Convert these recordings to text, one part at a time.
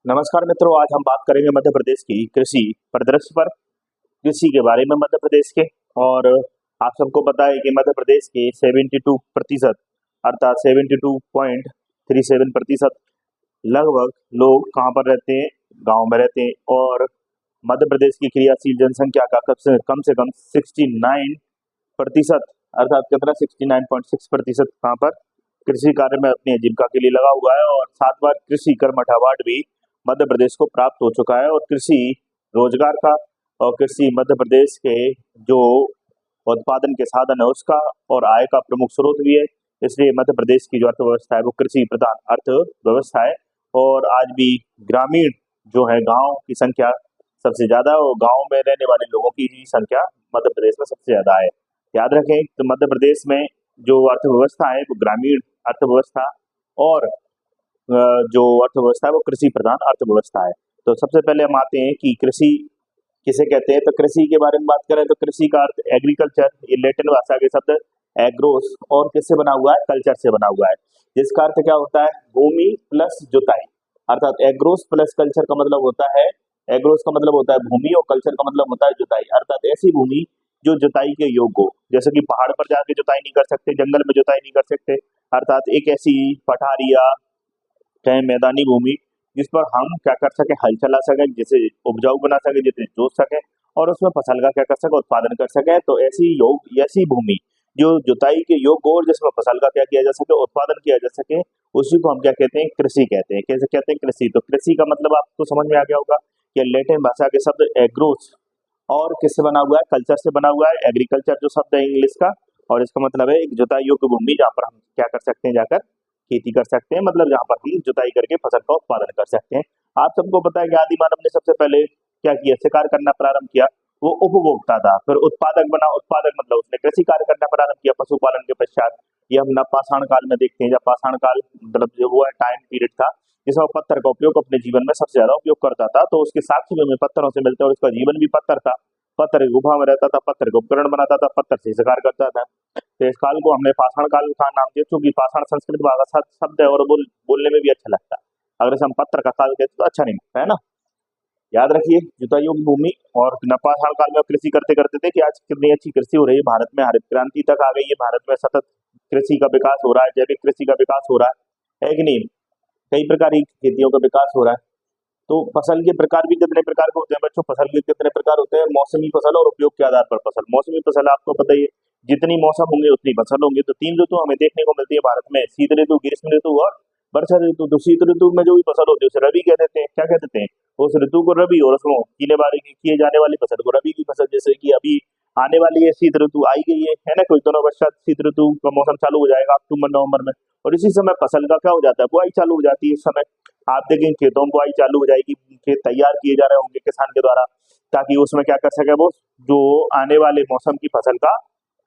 नमस्कार मित्रों, आज हम बात करेंगे मध्य प्रदेश की कृषि परिदृश्य पर। कृषि के बारे में मध्य प्रदेश के। और आप सबको पता है कि मध्य प्रदेश के 72% अर्थात 72.37% लगभग लोग कहाँ पर रहते हैं, गांव में रहते हैं। और मध्य प्रदेश की क्रियाशील जनसंख्या का कम से कम 69% अर्थात कितना 69.6% कहाँ पर कृषि कार्य में अपनी आजीविका के लिए लगा हुआ है। और 7 बार कृषि कर्मठ अवार्ड भी मध्य प्रदेश को प्राप्त हो चुका है। और कृषि रोजगार का और कृषि मध्य प्रदेश के जो उत्पादन के साधन है उसका और आय का प्रमुख स्रोत भी है। इसलिए मध्य प्रदेश की जो अर्थव्यवस्था है वो कृषि प्रधान अर्थव्यवस्था है। और आज भी ग्रामीण जो है गांव की संख्या सबसे ज्यादा है और गांव में रहने वाले लोगों की ही संख्या मध्य प्रदेश में सबसे ज्यादा है। याद रखें तो मध्य प्रदेश में जो अर्थव्यवस्था है वो ग्रामीण अर्थव्यवस्था और जो अर्थव्यवस्था है वो कृषि प्रधान अर्थव्यवस्था है। तो सबसे पहले हम आते हैं कि कृषि किसे कहते हैं। तो कृषि के बारे में बात करें तो कृषि का अर्थ एग्रीकल्चर, ये लैटिन भाषा के शब्द एग्रोस और किससे बना हुआ है, कल्चर से बना हुआ है। जिसका अर्थ क्या होता है, भूमि प्लस जुताई। अर्थात एग्रोस प्लस कल्चर का मतलब होता है, एग्रोस का मतलब होता है भूमि और कल्चर का मतलब होता है जुताई। अर्थात ऐसी भूमि जो जुताई के योग्य हो, जैसे कि पहाड़ पर जाके जुताई नहीं कर सकते, जंगल में जुताई नहीं कर सकते। अर्थात एक ऐसी पठारी या चाहे मैदानी भूमि जिस पर हम क्या कर सके, हल चला सके, जिसे उपजाऊ बना सके, जिसे जोत सके और उसमें फसल का क्या कर सके, उत्पादन कर सके। तो ऐसी भूमि जो जुताई के योग्य हो और जिसमें फसल का क्या किया जा सके, उत्पादन किया जा सके, उसी को हम क्या कहते हैं, कृषि कहते हैं। कैसे कहते हैं, कृषि। तो कृषि का मतलब आपको समझ में आ गया होगा कि लैटिन भाषा के शब्द एग्रोस और किससे बना हुआ है, कल्चर से बना हुआ है। एग्रीकल्चर जो शब्द है इंग्लिश का, और इसका मतलब है एक जुताई योग्य भूमि जहाँ पर हम क्या कर सकते हैं, जाकर खेती कर सकते हैं, मतलब जहाँ पर हम जुताई करके फसल का उत्पादन कर सकते हैं। आप सबको पता है कि आदि मानव ने सबसे पहले क्या किया, शिकार करना प्रारंभ किया। वो उपभोक्ता था, फिर उत्पादक बना। उत्पादक मतलब उसने कृषि कार्य करना प्रारंभ किया पशुपालन के पश्चात। ये हम नवपाषाण काल में देखते हैं, जब पाषाण काल मतलब जो हुआ टाइम पीरियड था जिसमें वो पत्थर का उपयोग अपने जीवन में सबसे ज्यादा उपयोग करता था। तो उसके साक्ष्य भी हमें पत्थरों से मिलते हैं और उसका जीवन भी पत्थर था। पत्थर की गुफा में रहता था, पत्थर के उपकरण बनाता था, पत्थर से शिकार करता था। तो इस काल को हमने पाषाण काल का नाम दिया क्योंकि पाषाण संस्कृत भाषा शब्द है और बोलने में भी अच्छा लगता है। अगर इसे हम पत्थर का काल कहते तो अच्छा नहीं लगता है ना। याद रखिए जुताई योग्य भूमि। और नपाषाण काल में कृषि करते करते थे कि आज कितनी अच्छी कृषि हो रही है भारत में, हरित क्रांति तक आ गई है। भारत में सतत कृषि का विकास हो रहा है, जैविक कृषि का विकास हो रहा है कि नहीं। कई प्रकार की खेतियों का विकास हो रहा है। तो फसल के प्रकार भी कितने प्रकार के होते हैं बच्चों, फसल के कितने प्रकार होते हैं, मौसमी फसल और उपयोग के आधार पर फसल। मौसमी फसल आपको पता ही है, जितनी मौसम होंगे उतनी फसल होंगी। तो 3 ऋतु हमें देखने को मिलती है भारत में, शीत ऋतु, ग्रीष्म ऋतु और वर्षा ऋतु। तो शीत ऋतु में जो भी फसल होती है उसे रबी कह देते हैं। क्या कह देते हैं, उस ऋतु को रबी, और उसमें कीले बारी की किए जाने वाली फसल को रबी की फसल। जैसे कि अभी आने वाली है शीत ऋतु, आई गई है ना, कुछ दिनों पश्चात शीत ऋतु का मौसम चालू हो जाएगा अक्टूबर नवंबर में। और इसी समय फसल का क्या हो जाता है, बुआई चालू हो जाती है। इस समय आप देखेंगे खेतों में बुआई चालू हो जाएगी, खेत तैयार किए जा रहे होंगे किसान के द्वारा, ताकि उसमें क्या कर सके, वो जो आने वाले मौसम की फसल का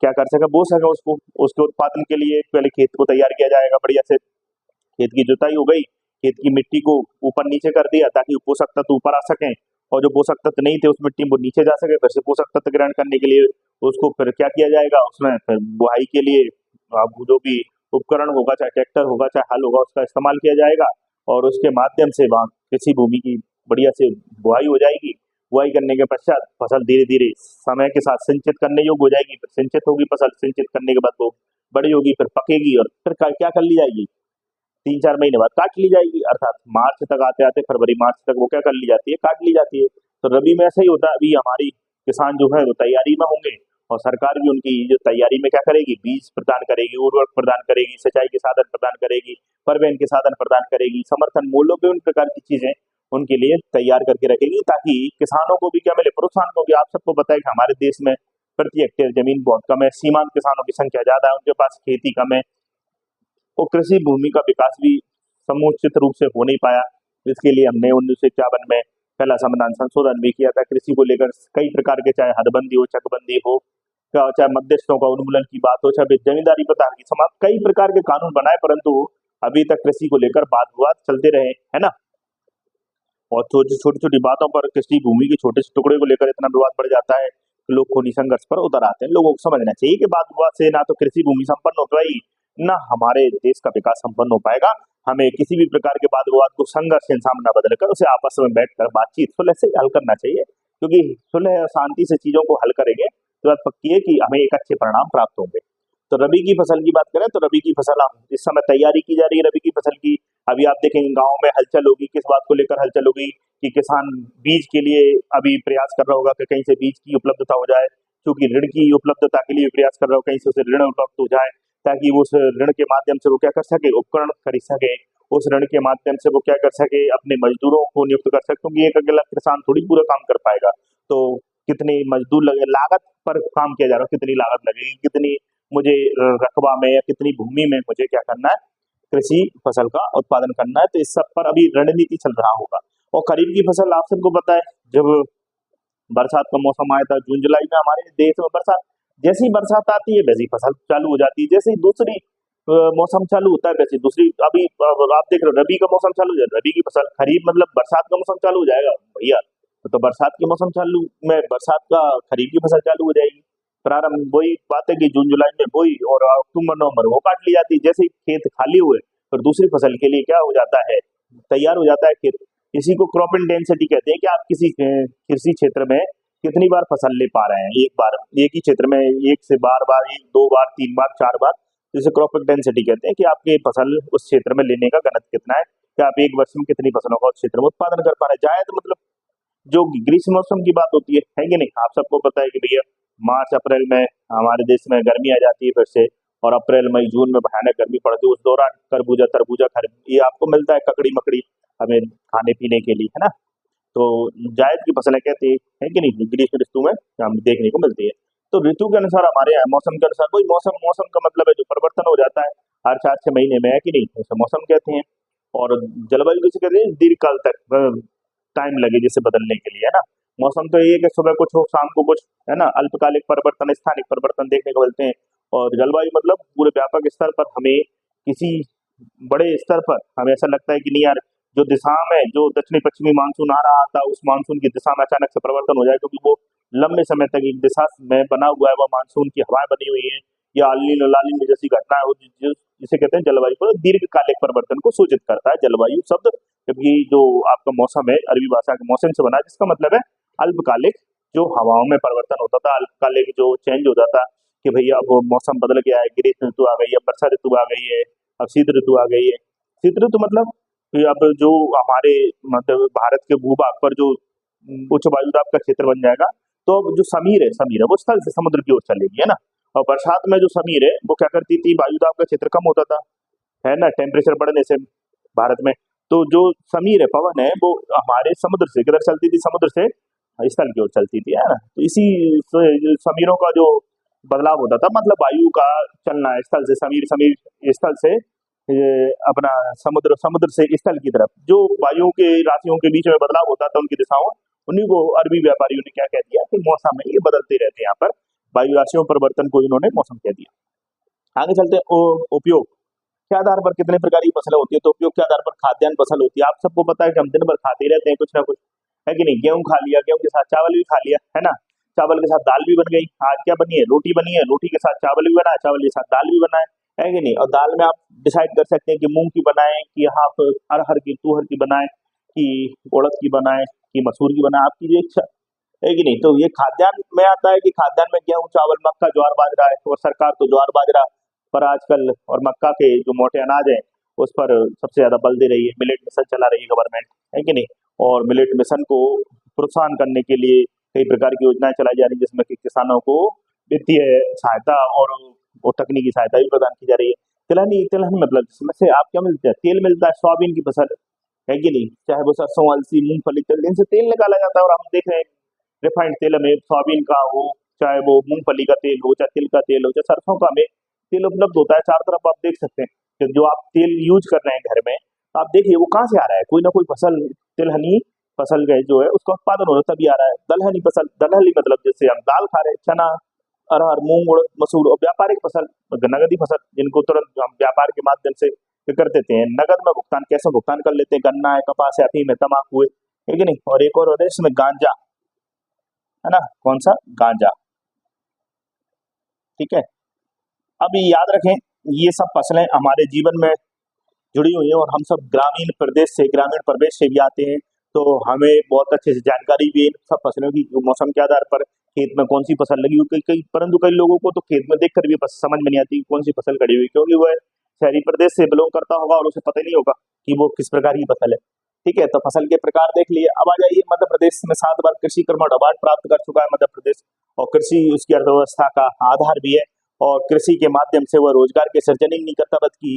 क्या कर सके, बो सके उसको। उसके उत्पादन के लिए पहले खेत को तैयार किया जाएगा बढ़िया से। खेत की जुताई हो गई, खेत की मिट्टी को ऊपर नीचे कर दिया ताकि पोषक तत्व ऊपर आ सकें, और जो पोषक तत्व नहीं थे उस मिट्टी में नीचे जा सके। फिर से पोषक तत्व ग्रहण करने के लिए उसको फिर क्या किया जाएगा, उसमें फिर बुआई के लिए जो भी उपकरण होगा, चाहे ट्रैक्टर होगा चाहे हल होगा, उसका इस्तेमाल किया जाएगा। और उसके माध्यम से वहाँ कृषि भूमि की बढ़िया से बुआई हो जाएगी। बुआई करने के पश्चात फसल धीरे धीरे समय के साथ सिंचित करने योग्य हो जाएगी। फिर सिंचित होगी फसल, सिंचित करने के बाद वो बड़ी होगी, फिर पकेगी और फिर क्या कर ली जाएगी, 3-4 महीने बाद काट ली जाएगी। अर्थात मार्च तक आते आते, फरवरी मार्च तक वो क्या कर ली जाती है, काट ली जाती है। तो रबी में ऐसा ही होता है। अभी हमारी किसान जो है वो तैयारी में होंगे और सरकार भी उनकी जो तैयारी में क्या करेगी, बीज प्रदान करेगी, उर्वरक प्रदान करेगी, सिंचाई के साधन प्रदान करेगी, परिवहन के साधन प्रदान करेगी, समर्थन मूल्यों पे उन प्रकार की चीजें उनके लिए तैयार करके रखेगी, ताकि किसानों को भी क्या मिले, प्रोत्साहन को भी। आप सबको पता है कि हमारे देश में प्रति हेक्टेयर जमीन बहुत कम है, सीमांत किसानों की संख्या ज्यादा है, उनके पास खेती कम है। तो कृषि भूमि का विकास भी समुचित रूप से हो नहीं पाया। इसके लिए हमने 1951 में पहला संविधान संशोधन भी किया था कृषि को लेकर। कई प्रकार के, चाहे हदबंदी हो, चकबंदी हो, चाहे मध्यस्थों का उन्मूलन की बात हो, चाहे जमींदारी प्रथा की समाप्त, कई प्रकार के कानून बनाए, परंतु अभी तक कृषि को लेकर वाद विवाद चलते रहे, है ना। और छोटी छोटी बातों पर कृषि भूमि के छोटे से टुकड़े को लेकर इतना विवाद बढ़ जाता है कि लोग खूनी संघर्ष पर उतर आते हैं। लोगों को समझना चाहिए कि वाद विवाद से ना तो कृषि भूमि संपन्न हो पाएगी, ना हमारे देश का विकास संपन्न हो पाएगा। हमें किसी भी प्रकार के वाद विवाद को संघर्ष में न बदलकर उसे आपस में बैठकर बातचीत सुलह से हल करना चाहिए, क्योंकि सुलह और शांति से चीजों को हल करेंगे तो बात पक्की है कि हमें एक अच्छे परिणाम प्राप्त होंगे। तो रबी की फसल की बात करें तो रबी की फसल इस समय तैयारी की जा रही है रबी की फसल की। अभी आप देखेंगे गाँव में हलचल होगी, किस बात को लेकर हलचल होगी कि किसान बीज के लिए अभी प्रयास कर रहा होगा कि कहीं से बीज की उपलब्धता हो जाए, क्योंकि ऋण की उपलब्धता के लिए प्रयास कर रहा होगा, कहीं से उसे ऋण उपलब्ध हो जाए ताकि वो उस ऋण के माध्यम से वो क्या कर सके, उपकरण खरीद सके, उस ऋण के माध्यम से वो क्या कर सके, अपने मजदूरों को नियुक्त कर सके, क्योंकि एक अकेला किसान थोड़ी पूरा काम कर पाएगा। तो कितने मजदूर लगे, लागत पर काम किया जा रहा है, कितनी लागत लगेगी, कितनी मुझे रकबा में या कितनी भूमि में मुझे क्या करना है, कृषि फसल का उत्पादन करना है। तो इस सब पर अभी रणनीति चल रहा होगा। और खरीफ की फसल आप सबको पता है, जब बरसात का मौसम आया था जून जुलाई में हमारे देश में बरसात, जैसे ही बरसात आती है वैसे ही फसल चालू हो जाती है, जैसे ही दूसरी मौसम चालू होता है वैसे दूसरी, अभी आप देख रहे हो रबी का मौसम चालू हो जाए, रबी की फसल, खरीफ मतलब बरसात का मौसम चालू हो जाएगा भैया, तो बरसात के मौसम चालू में बरसात का खरीफ की फसल चालू हो जाएगी। प्रारंभ वही बात है कि जून जुलाई में बोई और अक्टूबर नवंबर वो काट ली जाती है, जैसे ही खेत खाली हुए और दूसरी फसल के लिए क्या हो जाता है, तैयार हो जाता है खेत। इसी को क्रॉप इंटेंसिटी कहते हैं कि आप किसी कृषि क्षेत्र में कितनी बार फसल ले पा रहे हैं, एक बार एक ही क्षेत्र में एक से बार बार, एक दो बार, तीन बार, चार बार, जिसे क्रॉप इंटेंसिटी कहते हैं कि आपके फसल उस क्षेत्र में लेने का घनत्व कितना है, कि आप एक वर्ष में कितनी फसलों का उस क्षेत्र में उत्पादन कर पा रहे हैं। जायद मतलब जो ग्रीष्म मौसम की बात होती है कि नहीं, आप सबको पता है कि भैया मार्च अप्रैल में हमारे देश में गर्मी आ जाती है फिर से, और अप्रैल मई जून में भयानक गर्मी पड़ती है। उस दौरान तरबूजा तरबूजा ये आपको मिलता है, ककड़ी मकड़ी हमें खाने पीने के लिए, है ना। तो जायद की फसलें कहते हैं कि नहीं, ग्रीष्म ऋतु में हम देखने को मिलती है। तो ऋतु के अनुसार हमारे यहाँ मौसम के अनुसार, कोई मौसम मौसम का मतलब है जो परिवर्तन हो जाता है हर 4-6 महीने में, है कि नहीं, उसे मौसम कहते हैं। और जलवायु किसे कहते हैं, दीर्घ काल तक टाइम लगे जिसे बदलने के लिए, है ना। मौसम तो ये है कि सुबह कुछ हो शाम को कुछ, है ना, अल्पकालिक परिवर्तन, स्थानिक परिवर्तन देखने को मिलते हैं। और जलवायु मतलब पूरे व्यापक स्तर पर हमें किसी बड़े स्तर पर हमें ऐसा लगता है कि नहीं यार, जो दिशा में जो दक्षिणी पश्चिमी मानसून आ रहा था उस मानसून की दिशा में अचानक से परिवर्तन हो जाए, क्योंकि वो लंबे समय तक एक दिशा में बना हुआ है, वह मानसून की हवाएं बनी हुई है, या अल लालिन जैसी घटना है, जिसे कहते हैं जलवायु पर दीर्घकालिक परिवर्तन को सूचित करता है जलवायु शब्द। जबकि जो आपका मौसम है अरबी भाषा के मौसम से बना है, जिसका मतलब है अल्पकालिक, जो हवाओं में परिवर्तन होता था, अल्पकालिक जो चेंज होता था कि भैया अब मौसम बदल गया है, ग्रीष्म ऋतु आ गई है, वर्षा ऋतु आ गई है, अब शीत ऋतु आ गई है। शीत ऋतु मतलब कि अब जो हमारे मतलब भारत के भूभाग पर जो उच्च वायुदाब का क्षेत्र बन जाएगा, तो अब जो समीर है वो स्थल से समुद्र की ओर चलेगी, है ना। और बरसात में जो समीर है वो क्या करती थी, वायुदाब का क्षेत्र कम होता था, है ना, टेम्परेचर बढ़ने से भारत में। तो जो समीर है, पवन है, वो हमारे समुद्र से किधर चलती थी, समुद्र से स्थल की ओर चलती थी, है ना। तो इसी जो समीरों का जो बदलाव होता था, मतलब वायु का चलना है स्थल से समीर, समीर स्थल से अपना समुद्र, समुद्र से स्थल की तरफ जो वायुओं के राशियों के बीच में बदलाव होता था, उनकी दिशाओं, उन्हीं को अरबी व्यापारियों ने क्या कह दिया कि मौसम है, ये बदलते रहते हैं, यहाँ पर वायु राशियों परिवर्तन को इन्होंने मौसम कह दिया। आगे चलते हैं, उपयोग के आधार पर कितने प्रकार की फसलें होती है, तो उपयोग के आधार पर खाद्यान्न फसल होती है। आप सबको पता है कि हम दिन भर खाते रहते हैं कुछ ना कुछ, है कि नहीं। गेहूं खा लिया, गेहूं के साथ चावल भी खा लिया, है ना, चावल के साथ दाल भी बन गई। आज क्या बनी है, रोटी बनी है, रोटी के साथ चावल भी बना है, चावल के साथ दाल भी बना है कि नहीं। और दाल में आप डिसाइड कर सकते हैं कि मूंग की बनाएं, कि आप अरहर की, तुहर की बनाएं, कि उड़द की बनाएं, कि मसूर की बनाएं, आपकी जो इच्छा, है कि नहीं। तो ये खाद्यान्न में आता है कि खाद्यान्न में गेहूं, चावल, मक्का, ज्वार, बाजरा है, और सरकार तो ज्वार बाजरा पर आजकल और मक्का के जो मोटे अनाज है उस पर सबसे ज्यादा बल दे रही है। मिलेट मिशन चला रही है गवर्नमेंट, है कि नहीं। और मिलेट मिशन को प्रोत्साहन करने के लिए कई प्रकार की योजनाएं चलाई जा रही है, जिसमें कि किसानों को वित्तीय सहायता और तकनीकी सहायता भी प्रदान की जा रही है। तिलहनी, तिलहनी मतलब जिसमें से आप क्या मिलता है, तेल मिलता है, सोयाबीन की फसल, है कि नहीं, चाहे वो सरसों, अलसी, मूंगफली, तिल, इनसे तेल निकाला जाता है। और हम देख रहे हैं रिफाइंड तेल में सोयाबीन का हो, चाहे वो मूंगफली का तेल हो, चाहे तिल का तेल हो, चाहे सरसों का, हमें तेल उपलब्ध होता है चारों तरफ। आप देख सकते हैं कि जो आप तेल यूज कर रहे हैं घर में, आप देखिए वो कहाँ से आ रहा है, कोई ना कोई फसल, तिलहनी फसल का जो है उसका उत्पादन हो रहा है, तभी आ रहा है। दलहनी फसल, दलहनी मतलब जैसे हम दाल खा रहे हैं, चना, अरहर, मूंग, उड़द, मसूर। और व्यापारिक फसल, नगदी फसल, जिनको तुरंत हम व्यापार के माध्यम से कर देते हैं, नगद में भुगतान, कैसे भुगतान कर लेते हैं, गन्ना है, कपास है, अफीम है, तम्बाकू है कि नहीं। और एक और है इसमें गांजा, है ना, कौन सा, गांजा, ठीक है। अब ये याद रखें, ये सब फसलें हमारे जीवन में जुड़ी हुई है और हम सब ग्रामीण प्रदेश से भी आते हैं, तो हमें बहुत अच्छे से जानकारी भी है इन सब फसलों की, मौसम के आधार पर खेत में कौन सी फसल लगी हुई, परंतु कई लोगों को तो खेत में देखकर भी समझ में नहीं आती कौन सी फसल खड़ी हुई, क्योंकि वह शहरी प्रदेश से बिलोंग करता होगा और उसे पता ही नहीं होगा कि वो किस प्रकार की फसल है। ठीक है, तो फसल के प्रकार देख लिए। अब आ जाइए, मध्य प्रदेश में 7 बार कृषि कर्मठ अवार्ड प्राप्त कर चुका है मध्य प्रदेश, और कृषि उसकी अर्थव्यवस्था का आधार भी है, और कृषि के माध्यम से वह रोजगार के सृजन ही नहीं करता, बल्कि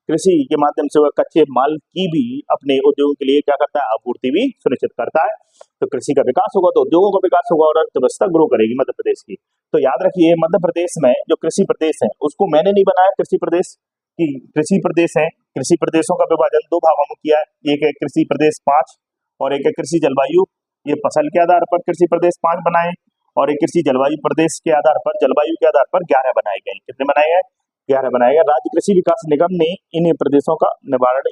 कृषि के माध्यम से वह कच्चे माल की भी अपने उद्योगों के लिए क्या करता है, आपूर्ति भी सुनिश्चित करता है। तो कृषि का विकास होगा तो उद्योगों का विकास होगा और अर्थव्यवस्था ग्रो करेगी मध्य प्रदेश की। तो याद रखिए, मध्य प्रदेश में जो कृषि प्रदेश है उसको मैंने नहीं बनाया कृषि प्रदेश की, कृषि प्रदेश है, कृषि प्रदेशों का विभाजन 2 भागों में किया है, एक है कृषि प्रदेश 5 और एक है कृषि जलवायु। ये फसल के आधार पर कृषि प्रदेश 5 बनाए और एक कृषि जलवायु प्रदेश के आधार पर, जलवायु के आधार पर 11 बनाए गए। कितने बनाए गए? 11 बनाए गए। राज्य कृषि विकास निगम ने इन प्रदेशों का निवारण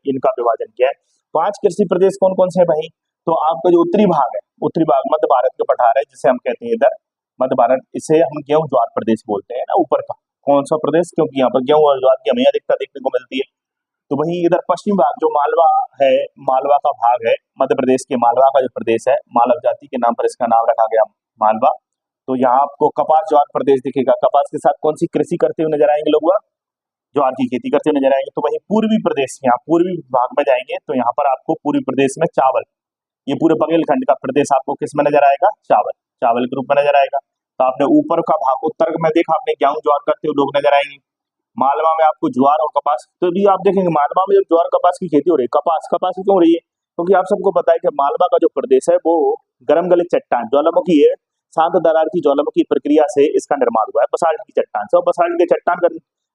इनका विभाजन किया है। 5 कृषि प्रदेश कौन कौन से है भाई? तो आपका जो उत्तरी भाग है, उत्तरी भाग मध्य भारत के पठार है जिसे हम कहते हैं इधर मध्य भारत, इसे हम गेहूं ज्वार प्रदेश बोलते हैं ना, ऊपर का कौन सा प्रदेश, क्योंकि यहाँ पर गेहूं और ज्वार की हमें अधिकता देखने को मिलती है। तो वहीं इधर पश्चिम भाग जो मालवा है, मालवा का भाग है मध्य प्रदेश के, मालवा का जो प्रदेश है, मालव जाति के नाम पर इसका नाम रखा गया मालवा। तो यहाँ आपको कपास ज्वार प्रदेश दिखेगा। कपास के साथ कौन सी कृषि करते हुए नजर आएंगे लोग? ज्वार की खेती करते हुए नजर आएंगे। तो वहीं पूर्वी प्रदेश, यहाँ पूर्वी भाग में जाएंगे तो यहाँ पर आपको पूर्वी प्रदेश में चावल, ये पूरे बघेलखंड का प्रदेश आपको किस में नजर आएगा? चावल, चावल के रूप में नजर आएगा। तो आपने ऊपर का भाग उत्तर में देखा, आपने गेहूं ज्वार करते हुए लोग नजर आएंगे। मालवा में आपको ज्वार और कपास, तो भी आप देखेंगे मालवा में जब ज्वार कपास की खेती हो रही है, कपास क्यों हो रही है? क्योंकि आप सबको पता है कि मालवा का जो प्रदेश है वो गर्म गलित चट्टान ज्वालामुखी है, शांत दरार की ज्वालामुखी प्रक्रिया से इसका निर्माण हुआ है बसाल्ट की चट्टान से। और बसाल्ट के चट्टान का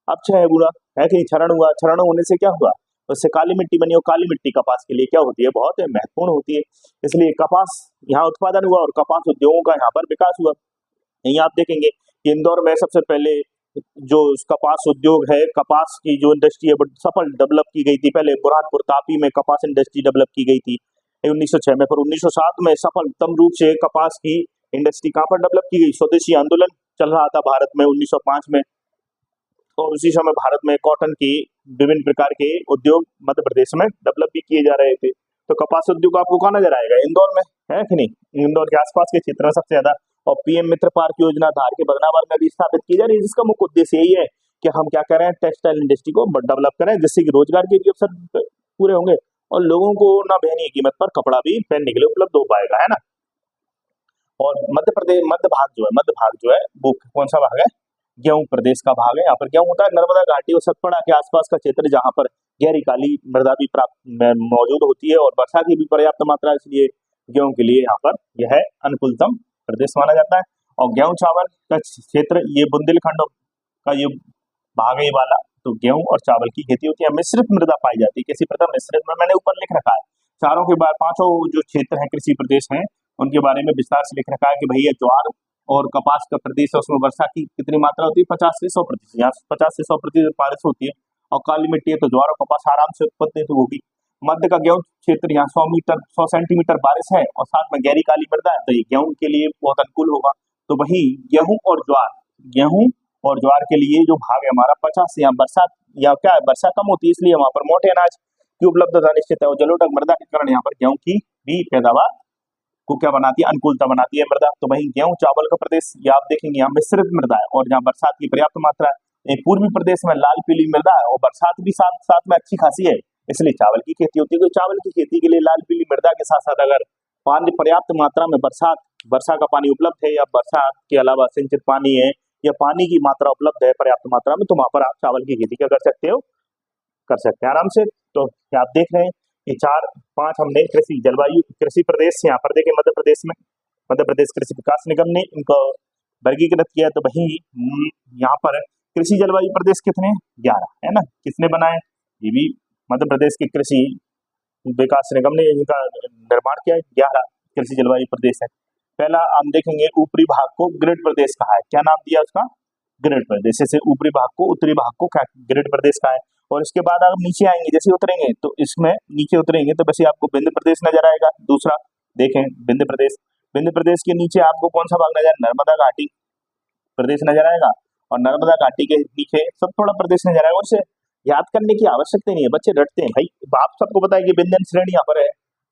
अच्छा है बुरा है कि क्षरण हुआ, क्षरण होने से क्या हुआ? उससे काली मिट्टी बनी, और काली मिट्टी कपास के लिए क्या होती है? बहुत महत्वपूर्ण होती है। इसलिए कपास यहाँ उत्पादन हुआ और कपास उद्योगों का यहाँ पर विकास हुआ। यही आप देखेंगे कि इंदौर में सबसे पहले जो कपास उद्योग है, कपास की जो इंडस्ट्री है सफल डेवलप की गई थी। पहले बुरहानपुर तापी में कपास इंडस्ट्री डेवलप की गई थी 1906 में, फिर 1907 में सफलतम रूप से कपास की इंडस्ट्री कहाँ पर डेवलप की गई? स्वदेशी आंदोलन चल रहा था भारत में 1905 में, और उसी समय भारत में कॉटन की विभिन्न प्रकार के उद्योग मध्य प्रदेश में डेवलप भी किए जा रहे थे। तो कपास उद्योग आपको कहाँ नजर आएगा? इंदौर में है कि नहीं? इंदौर के आसपास के क्षेत्र में सबसे ज्यादा। और पीएम मित्र पार्क योजना धार के बदनावर में भी स्थापित की जा रही है, जिसका मुख्य उद्देश्य यही है कि हम क्या करें, टेक्सटाइल इंडस्ट्री को डेवलप करें, जिससे कि रोजगार के भी अवसर पूरे होंगे और लोगों को ना बहनी कीमत पर कपड़ा भी पहनने के लिए उपलब्ध हो पाएगा, है ना। और मध्य प्रदेश मध्य भाग जो है वो कौन सा भाग है? गेहूं प्रदेश का भाग है। यहाँ पर गेहूं होता है। नर्मदा घाटी और सतपुड़ा के आसपास का क्षेत्र जहाँ पर गहरी काली मृदा भी मौजूद होती है और वर्षा की भी पर्याप्त मात्रा, इसलिए गेहूं के लिए यहाँ पर यह अनुकूलतम प्रदेश माना जाता है। और गेहूं चावल का क्षेत्र ये बुंदेलखंड का ये भाग है वाला, तो गेहूं और चावल की खेती होती है। मिश्रित मृदा पाई जाती है। किसी प्रकार मिश्रित में मैंने ऊपर लिख रखा है चारों के बाद 5 जो क्षेत्र हैं कृषि प्रदेश हैं उनके बारे में विस्तार से लिख रखा है कि भैया ज्वार और कपास का प्रदेश है, उसमें वर्षा की कितनी मात्रा होती है? 50 से 100%। यहाँ 50 से 100% बारिश होती है और काली मिट्टी है तो ज्वार और कपास आराम से उत्पत्ति होगी। मध्य का गेहूं क्षेत्र यहाँ 100 सेंटीमीटर बारिश है और साथ में गहरी काली मृदा है, तो ये गेहूं के लिए बहुत अनुकूल होगा। तो वही गेहूं और ज्वार के लिए जो भाग है हमारा 50 से, यहाँ बरसात या क्या है, वर्षा कम होती है इसलिए वहां पर मोटे अनाज की उपलब्धता निश्चित है और जलोढ़ मृदा के कारण यहाँ पर गेहूं की भी पैदावार को क्या बनाती है? अनुकूलता बनाती है मृदा। तो वहीं गेहूं चावल का प्रदेश ये आप देखेंगे यहाँ मिश्रित मृदा है और जहाँ बरसात की पर्याप्त मात्रा है। पूर्वी प्रदेश में लाल पीली मृदा है और बरसात भी साथ साथ में अच्छी खासी है, इसलिए चावल की खेती होती है। तो चावल की खेती के लिए लाल पीली मृदा के साथ साथ अगर पानी पर्याप्त मात्रा में वर्षा का पानी उपलब्ध है या बरसात के अलावा सिंचित पानी है या पानी की मात्रा उपलब्ध है पर्याप्त मात्रा में, तो वहां पर आप चावल की खेती क्या कर सकते हो? कर सकते हैं आराम से। तो आप देख रहे हैं ये 4-5 हमने कृषि जलवायु कृषि प्रदेश यहाँ पर देखे मध्य प्रदेश में, मध्य प्रदेश कृषि विकास निगम ने इनको वर्गीकृत किया। तो वही यहाँ पर कृषि जलवायु प्रदेश कितने? 11 है ना। किसने बनाए? ये भी मध्य प्रदेश के कृषि विकास निगम ने इनका निर्माण किया है। 11 कृषि जलवायु प्रदेश है। पहला हम देखेंगे ऊपरी भाग को ग्रिड प्रदेश कहा है। क्या नाम दिया उसका? ग्रिड प्रदेश। जैसे ऊपरी भाग को उत्तरी भाग को क्या ग्रिड प्रदेश कहा है। और इसके बाद आप नीचे आएंगे, जैसे उतरेंगे तो इसमें नीचे उतरेंगे तो वैसे आपको विंध्य प्रदेश नजर आएगा। दूसरा देखें विंध्य प्रदेश के नीचे आपको कौन सा भाग नजर? नर्मदा घाटी प्रदेश नजर आएगा और नर्मदा घाटी के नीचे सब थोड़ा प्रदेश नजर आएगा। उससे याद करने की आवश्यकता नहीं है, बच्चे रटते हैं भाई। आप सबको पता है कि विंध्यन श्रेणी यहाँ पर है,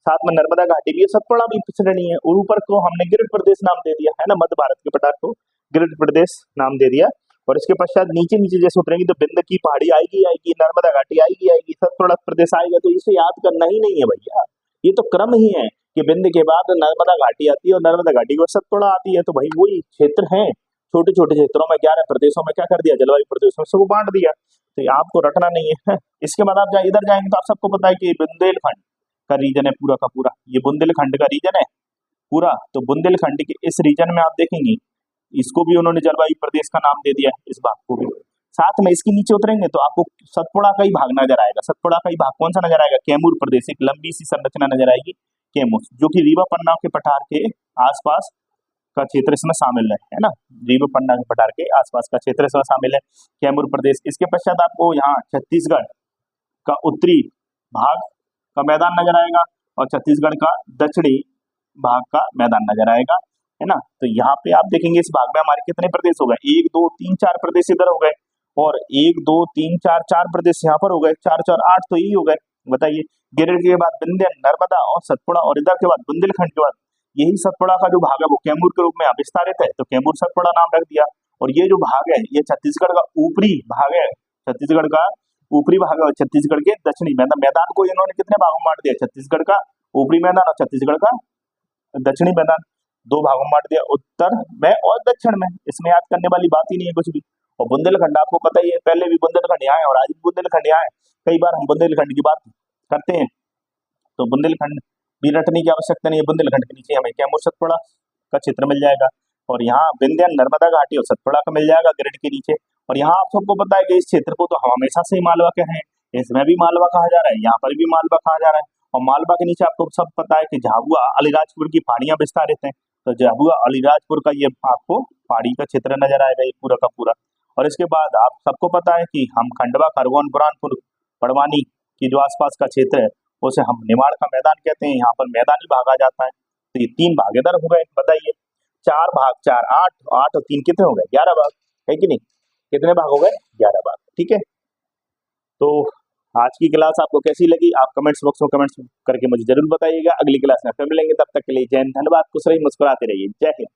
साथ में नर्मदा घाटी भी है, सतपुड़ा भी श्रेणी है, और ऊपर को हमने गिरिड प्रदेश नाम दे दिया है ना, मध्य भारत के पठार को गिरिड प्रदेश नाम दे दिया। और इसके पश्चात नीचे नीचे जैसे उतरेंगे तो विंध्य की पहाड़ी आएगी आएगी, नर्मदा घाटी आएगी आएगी, सतपुड़ा प्रदेश आएगा। तो इसे याद करना ही नहीं है भैया, ये तो क्रम ही है कि विंध्य के बाद नर्मदा घाटी आती है और नर्मदा घाटी के बाद सतपुड़ा आती है। तो भाई वही क्षेत्र है, छोटे छोटे क्षेत्रों में 11 प्रदेशों में क्या कर दिया, जलवायु प्रदेशों में सबको बांट दिया। तो ये आपको रटना नहीं है। इसके बाद आप इधर जाएंगे तो आप सबको पता है कि बुंदेलखंड का रीजन है पूरा का पूरा, ये बुंदेलखंड का रीजन है पूरा। तो बुंदेलखंड के इस रीजन में आप देखेंगे इसको भी उन्होंने जलवायु प्रदेश का नाम दे दिया है, इस भाग को भी। साथ में इसके नीचे उतरेंगे तो आपको सतपुड़ा का ही भाग नजर आएगा। सतपुड़ा का ही भाग कौन सा नजर आएगा, कैमूर प्रदेश, एक लंबी सी संरचना नजर आएगी कैमूर, जो कि रीवा पन्ना के पठार के आसपास का क्षेत्र इसमें शामिल है ना, रीवा पन्ना के पठार के आसपास का क्षेत्र इसमें शामिल है, कैमूर प्रदेश। इसके पश्चात आपको यहाँ छत्तीसगढ़ का उत्तरी भाग का मैदान नजर आएगा और छत्तीसगढ़ का दक्षिणी भाग का मैदान नजर आएगा, है ना। तो यहाँ पे आप देखेंगे इस भाग में हमारे कितने प्रदेश हो गए, 1 2 3 4 प्रदेश इधर हो गए, और 1 2 3 4 4 प्रदेश यहाँ पर हो गए, 4 4 8 तो यही हो गए। बताइए, गिरिडीह के बाद विंध्य, नर्मदा और सतपुड़ा, और इधर के बाद बुंदेलखंड के बाद यही सतपुड़ा का जो भाग है वो कैमूर के रूप में विस्तारित है, तो कैमूर सतपुड़ा नाम रख दिया। और ये जो भाग है ये छत्तीसगढ़ का ऊपरी भाग है, छत्तीसगढ़ का ऊपरी भाग है, और छत्तीसगढ़ के दक्षिणी मैदान को इन्होंने कितने भागों में बांट दिया, छत्तीसगढ़ का ऊपरी मैदान और छत्तीसगढ़ का दक्षिणी मैदान, 2 भागों में बांट दिया, उत्तर में और दक्षिण में। इसमें याद करने वाली बात ही नहीं है कुछ भी। और बुंदेलखंड आपको पता ही है, पहले भी बुंदेलखंड यहाँ है और आज भी बुंदेलखंड यहाँ है। कई बार हम बुंदेलखंड की बात करते हैं तो बुंदेलखंड भी रटने की आवश्यकता नहीं है। बुंदेलखंड के नीचे हमें कैमूर सतपुड़ा का क्षेत्र मिल जाएगा, और यहाँ विंध्य, नर्मदा घाटी और सतपुड़ा का मिल जाएगा गिरिडीह के नीचे। और यहाँ आप सबको पता है कि इस क्षेत्र को तो हम हमेशा से ही मालवा कहे हैं, इसमें भी मालवा कहा जा रहा है, यहाँ पर भी मालवा कहा जा रहा है। और मालवा के नीचे आपको सब पता है कि झाबुआ अलीराजपुर की पहाड़ियां विस्तारित हैं, तो झाबुआ अलीराजपुर का ये आपको पहाड़ी का क्षेत्र नजर आएगा ये पूरा का पूरा। और इसके बाद आप सबको पता है कि हम खंडवा, खरगोन, बुरहानपुर, बड़वानी की जो आसपास का क्षेत्र है उसे हम निमाड़ का मैदान कहते हैं, यहाँ पर मैदानी भाग आ जाता है। तो ये 3 भाग इधर हो गए, बताइए 4 भाग 4 8 8 और 3 कितने हो गए, 11 भाग है कि नहीं, कितने भाग हो गए, 11 भाग, ठीक है। तो आज की क्लास आपको कैसी लगी, आप कमेंट्स बॉक्स में कमेंट्स करके मुझे जरूर बताइएगा। अगली क्लास में फिर मिलेंगे, तब तक के लिए जय हिंद, धन्यवाद, खुश रहिए, मुस्कुराते रहिए, जय हिंद।